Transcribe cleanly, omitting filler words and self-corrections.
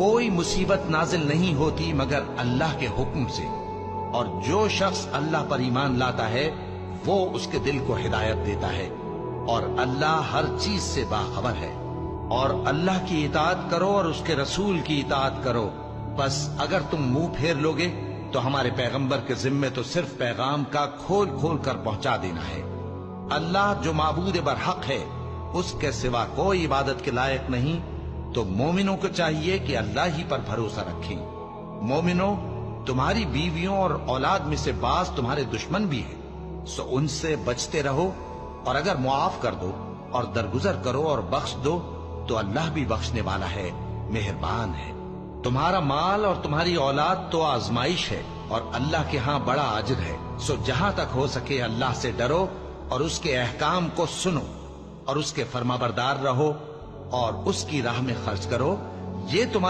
کوئی مصیبت نازل نہیں ہوتی مگر اللہ کے حکم سے، اور جو شخص اللہ پر ایمان لاتا ہے وہ اس کے دل کو ہدایت دیتا ہے، اور اللہ ہر چیز سے باخبر ہے۔ اور اللہ کی اطاعت کرو اور اس کے رسول کی اطاعت کرو، بس اگر تم منہ پھیر لوگے تو ہمارے پیغمبر کے ذمے تو صرف پیغام کا کھول کھول کر پہنچا دینا ہے۔ اللہ جو معبود برحق ہے، اس کے سوا کوئی عبادت کے لائق نہیں، تو مومنوں کو چاہیے کہ اللہ ہی پر بھروسہ رکھیں۔ مومنوں، تمہاری بیویوں اور اولاد میں سے بعض تمہارے دشمن بھی ہیں، سو ان سے بچتے رہو، اور اگر معاف کر دو اور درگزر کرو اور بخش دو تو اللہ بھی بخشنے والا ہے، مہربان ہے۔ تمہارا مال اور تمہاری اولاد تو آزمائش ہے، اور اللہ کے ہاں بڑا اجر ہے، سو جہاں تک ہو سکے اللہ سے ڈرو اور اس کے احکام کو سنو اور اس کے فرمانبردار رہو اور اس کی راہ میں خرچ کرو، یہ تمہارے